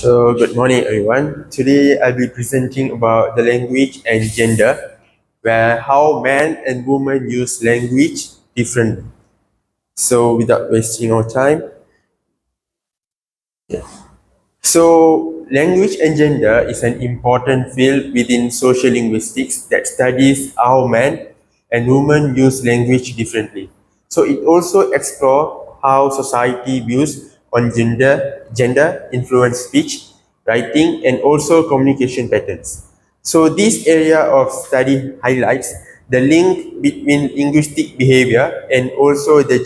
So, good morning, everyone. Today, I'll be presenting about the language and gender, where how man and woman use language differently. So, without wasting our time, language and gender is an important field within social linguistics that studies how men and women use language differently. So, it also explores how society views on gender influence speech, writing, and also communication patterns. So, this area of study highlights the link between linguistic behavior and also the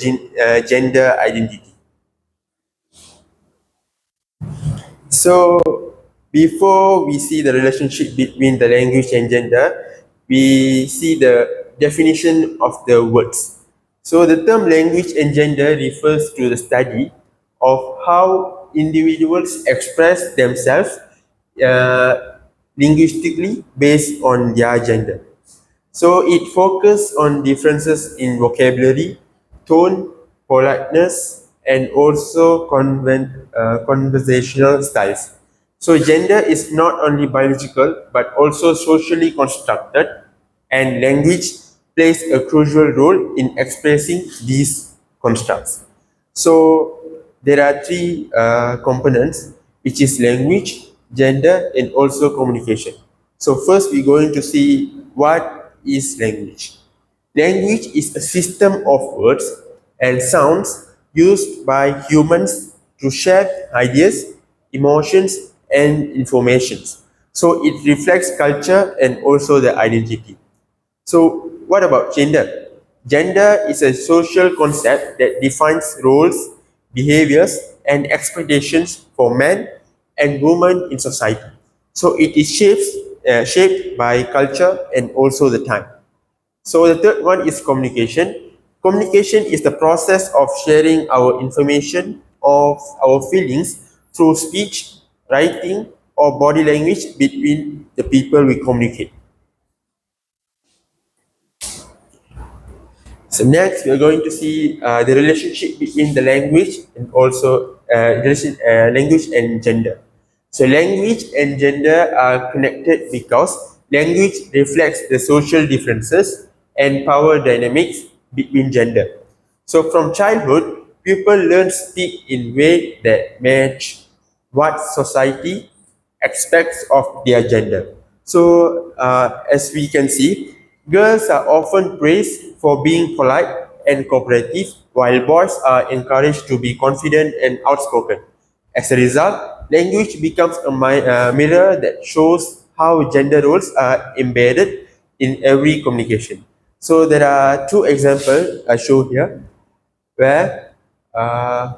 gender identity. So before we see the relationship between the language and gender, we see the definition of the words. So the term language and gender refers to the study of how individuals express themselves uh, linguistically based on their gender. So it focuses on differences in vocabulary, tone, politeness, and also conversational styles. So gender is not only biological but also socially constructed, and language plays a crucial role in expressing these constructs. So there are three components, which is language, gender, and also communication. So first, we're going to see what is language. Language is a system of words and sounds used by humans to share ideas, emotions, and informations. So it reflects culture and also the identity. So, what about gender? Gender is a social concept that defines roles, behaviors, and expectations for men and women in society. So, it is shaped by culture and also the time. So, the third one is communication. Communication is the process of sharing our information, of our feelings through speech, writing, or body language between the people we communicate. So next, we are going to see the relationship between the language and also language and gender. So language and gender are connected because language reflects the social differences and power dynamics between gender. So from childhood, people learn to speak in ways that match what society expects of their gender. So, as we can see, girls are often praised for being polite and cooperative, while boys are encouraged to be confident and outspoken. As a result, language becomes a mirror that shows how gender roles are embedded in every communication. So, there are two examples I show here where uh,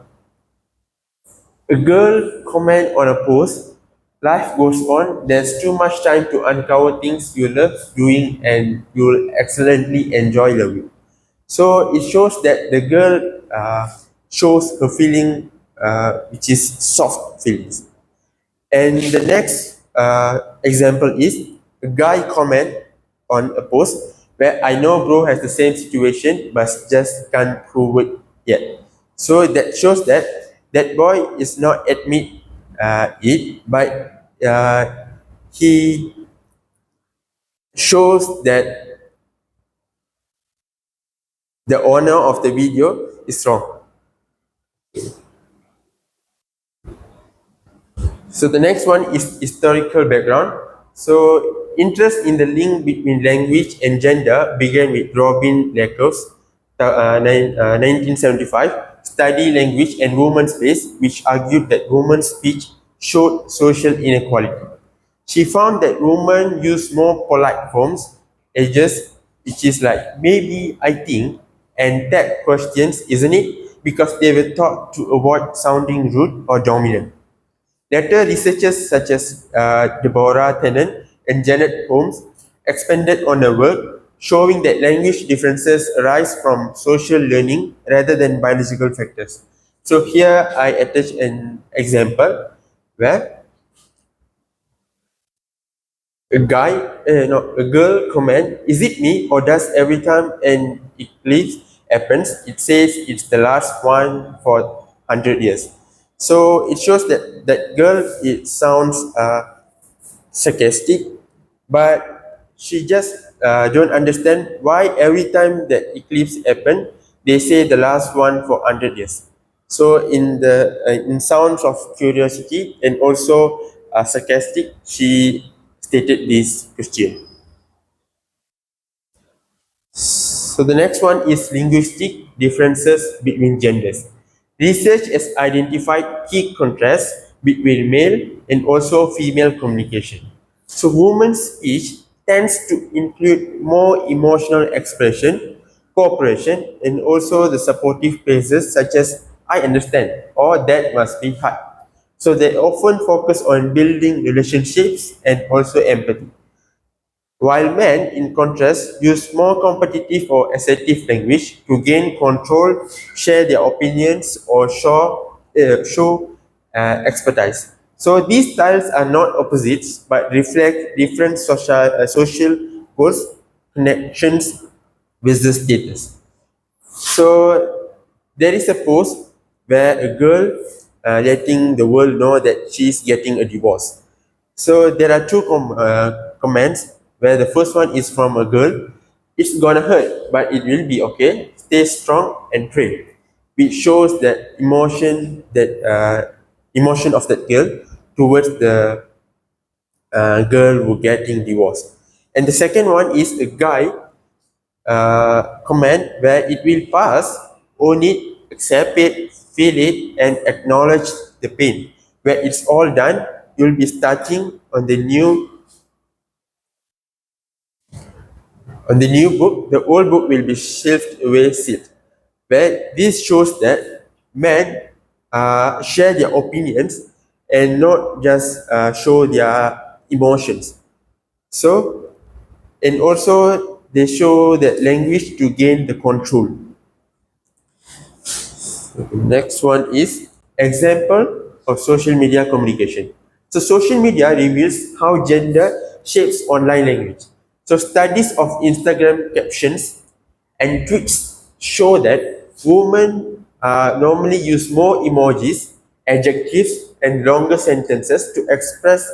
a girl comment on a post, life goes on, there's too much time to uncover things you love doing and you'll excellently enjoy the view. So it shows that the girl shows her feeling, which is soft feelings. And the next example is a guy comment on a post where I know bro has the same situation but just can't prove it yet. So that shows that that boy is not admit it, but he shows that the owner of the video is wrong. So the next one is historical background. So interest in the link between language and gender began with Robin Lakoff's 1975 study language and women's space, which argued that women's speech showed social inequality. She found that women use more polite forms, ages, which is like maybe, I think, and that questions, isn't it? Because they were taught to avoid sounding rude or dominant. Later, researchers such as Deborah Tennant and Janet Holmes expanded on the work, showing that language differences arise from social learning rather than biological factors. So here I attach an example where a girl comment, "Is it me or does every time an eclipse happens, it says it's the last one for 100 years?" So it shows that that girl, it sounds sarcastic, but she just don't understand why every time that eclipse happen, they say the last one for 100 years. So in sounds of curiosity and also sarcastic, she stated this question. So the next one is linguistic differences between genders. Research has identified key contrasts between male and also female communication. So women's speech tends to include more emotional expression, cooperation, and also the supportive phrases such as "I understand" or "that must be hard." So they often focus on building relationships and also empathy. While men, in contrast, use more competitive or assertive language to gain control, share their opinions, or show expertise. So these styles are not opposites but reflect different social goals, connections with the status. So there is a post where a girl letting the world know that she's getting a divorce. So there are two comments where the first one is from a girl. It's gonna hurt, but it will be okay. Stay strong and pray, which shows that emotion of that girl towards the girl who getting divorced. And the second one is a guy comment where it will pass, own it, accept it, feel it, and acknowledge the pain. Where it's all done, you'll be starting on the new book. The old book will be shelved away, sealed. Where this shows that men share their opinions and not just show their emotions. So, and also they show that language to gain the control. Next one is example of social media communication. So social media reveals how gender shapes online language. So studies of Instagram captions and tweets show that women normally use more emojis, adjectives, and longer sentences to express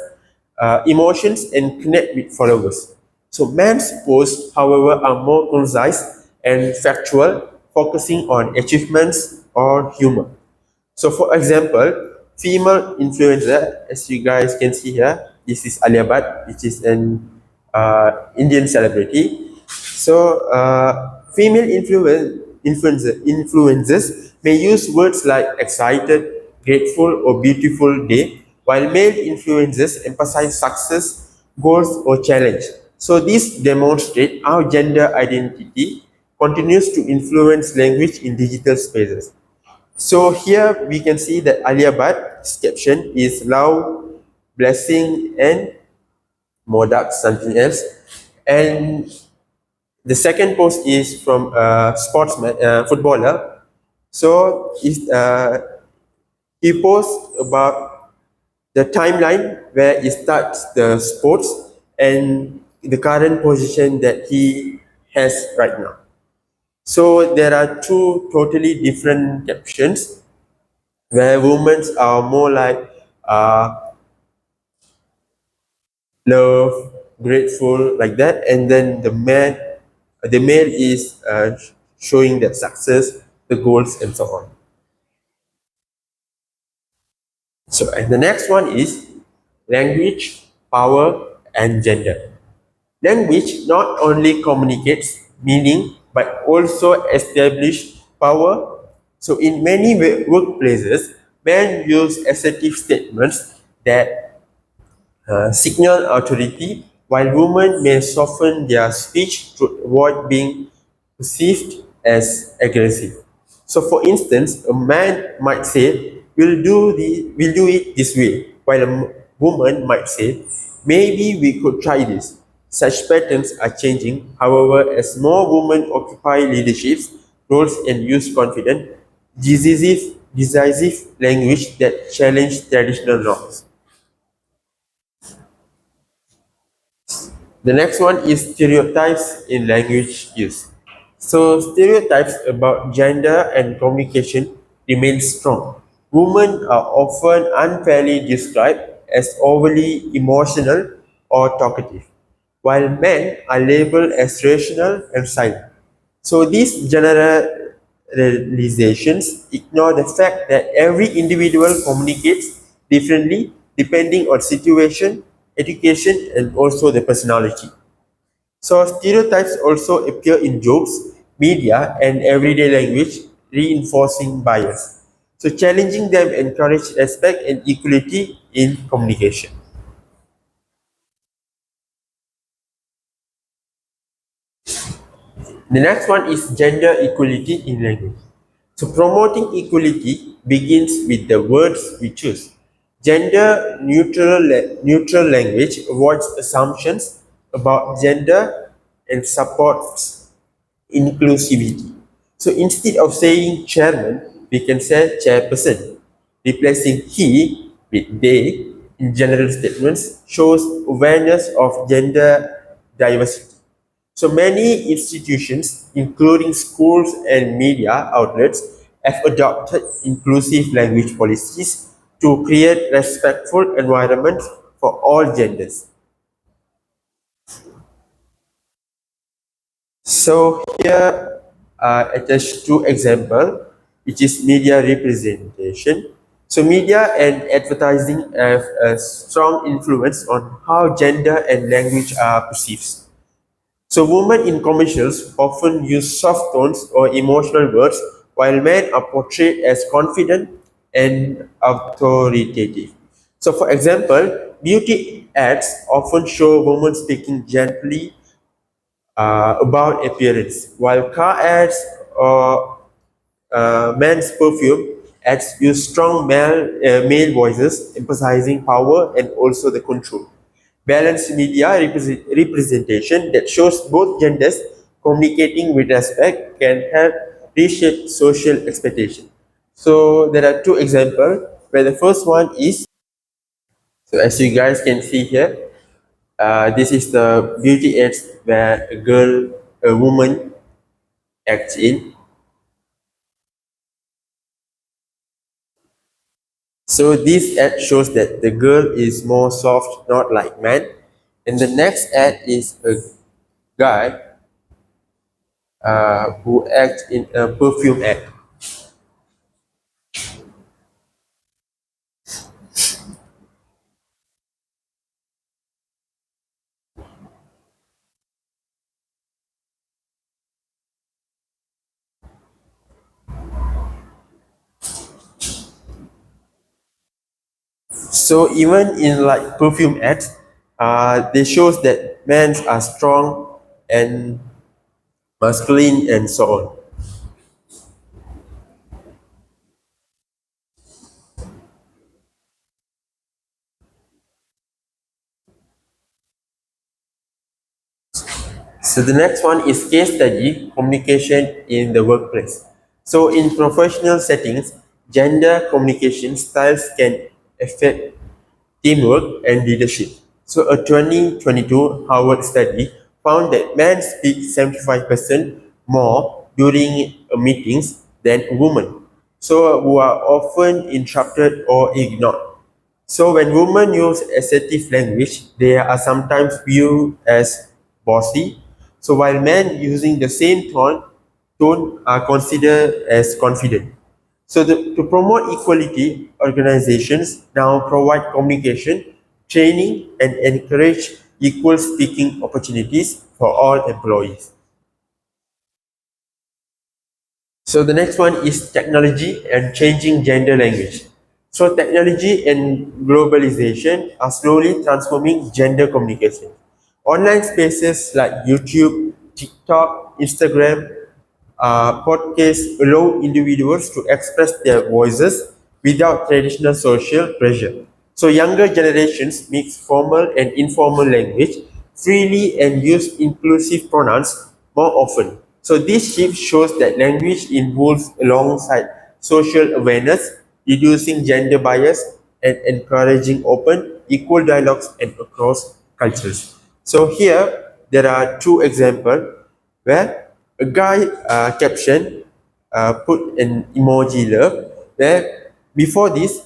emotions and connect with followers. So men's posts, however, are more concise and factual, focusing on achievements or humor. So, for example, female influencer, as you guys can see here, this is Alia Bhatt, which is an Indian celebrity. So, female influencers may use words like excited, grateful, or beautiful day, while male influencers emphasize success, goals, or challenge. So, this demonstrates how gender identity continues to influence language in digital spaces. So here we can see that Alia Bhatt's caption is love, blessing, and Modak, something else. And the second post is from a sportsman, footballer. So he posts about the timeline where he starts the sports and the current position that he has right now. So there are two totally different captions where women are more like love, grateful, like that, and then the male is showing that success, the goals, and so on. So, and the next one is language, power, and gender. Language not only communicates meaning but also establish power. So, in many workplaces, men use assertive statements that signal authority, while women may soften their speech to avoid being perceived as aggressive. So, for instance, a man might say, we'll do it this way," while a woman might say, "Maybe we could try this." Such patterns are changing. However, as more women occupy leadership roles and use confident, decisive language that challenge traditional norms. The next one is stereotypes in language use. So, stereotypes about gender and communication remain strong. women are often unfairly described as overly emotional or talkative, while men are labeled as rational and silent. So these generalizations ignore the fact that every individual communicates differently depending on situation, education, and also the personality. So stereotypes also appear in jokes, media, and everyday language, reinforcing bias. So challenging them encourage respect and equality in communication. The next one is gender equality in language. So promoting equality begins with the words we choose. Gender neutral language avoids assumptions about gender and supports inclusivity. So instead of saying chairman, we can say chairperson. Replacing he with they in general statements shows awareness of gender diversity. So many institutions, including schools and media outlets, have adopted inclusive language policies to create respectful environments for all genders. So here are attached two examples, which is media representation. So media and advertising have a strong influence on how gender and language are perceived. So women in commercials often use soft tones or emotional words, while men are portrayed as confident and authoritative. So for example, beauty ads often show women speaking gently about appearance, while car ads or men's perfume ads use strong male voices, emphasizing power and also the control. Balanced media representation that shows both genders communicating with respect can help reshape social expectation. So there are two examples where the first one is, so as you guys can see here, this is the beauty ads where a woman acts in. So this ad shows that the girl is more soft, not like man. And the next ad is a guy who acts in a perfume ad. So even in like perfume ads, they shows that men are strong and masculine and so on. So the next one is case study communication in the workplace. So in professional settings, gender communication styles can affect teamwork and leadership. So a 2022 Harvard study found that men speak 75% more during meetings than women, so who are often interrupted or ignored. So when women use assertive language, they are sometimes viewed as bossy. So while men using the same tone are considered as confident. So to promote equality, organizations now provide communication, training, and encourage equal speaking opportunities for all employees. So the next one is technology and changing gender language. So technology and globalization are slowly transforming gender communication. Online spaces like YouTube, TikTok, Instagram, podcasts allow individuals to express their voices without traditional social pressure. So younger generations mix formal and informal language freely and use inclusive pronouns more often. So this shift shows that language evolves alongside social awareness, reducing gender bias and encouraging open, equal dialogues and across cultures. So here there are two examples where a guy caption put an emoji love where Before this,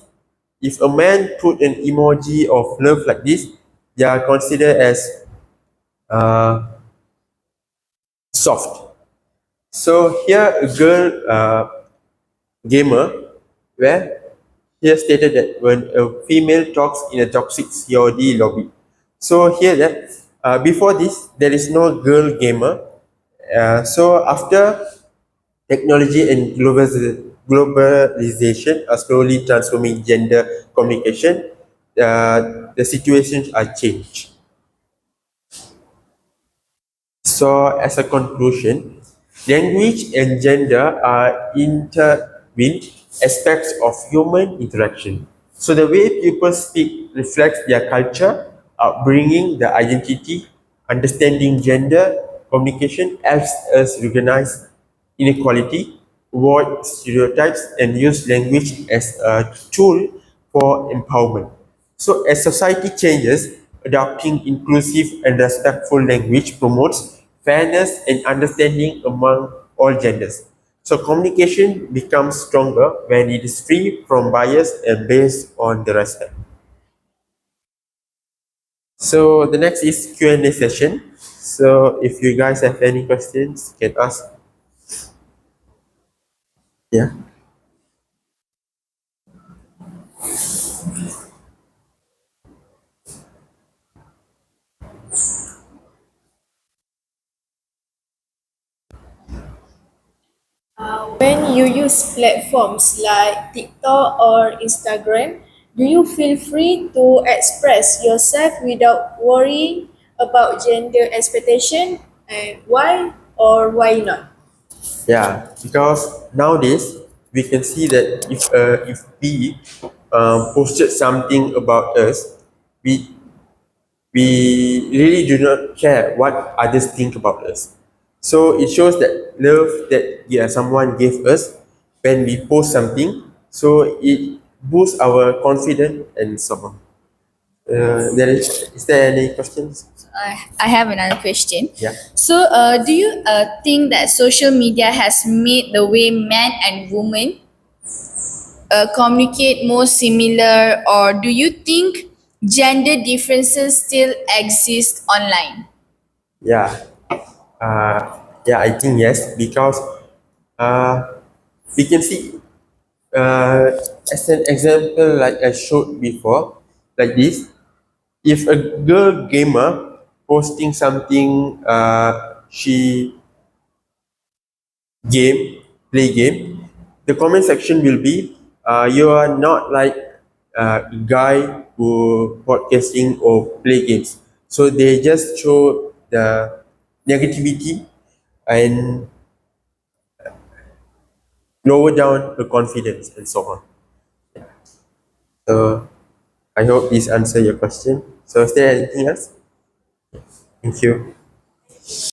if a man put an emoji of love like this, they are considered as uh, soft. So here a girl gamer where here stated that when a female talks in a toxic COD lobby. So here that before this there is no girl gamer. So after technology and globalization are slowly transforming gender communication, the situations are changed. So, as a conclusion, language and gender are intertwined aspects of human interaction. So, the way people speak reflects their culture, upbringing, their identity. Understanding gender communication helps us recognize inequality, avoid stereotypes, and use language as a tool for empowerment. So, as society changes, adopting inclusive and respectful language promotes fairness and understanding among all genders. So, communication becomes stronger when it is free from bias and based on the respect. So, the next is Q&A session. So, if you guys have any questions, you can ask. Yeah. When you use platforms like TikTok or Instagram, do you feel free to express yourself without worrying about gender expectation, and why or why not? Yeah, because nowadays we can see that if we posted something about us, we we really do not care what others think about us. So it shows that love that someone gave us when we post something. So it boosts our confidence and so on. Is there any questions? I have another question. Yeah. So, do you think that social media has made the way men and women communicate more similar, or do you think gender differences still exist online? Yeah. Yeah, I think yes, because uh, we can see as an example, like I showed before, like this. If a girl gamer posting something, she play game, the comment section will be, you are not like a guy who podcasting or play games. So they just show the negativity and lower down the confidence and so on. So I hope this answer your question. So is there anything else? Thank you.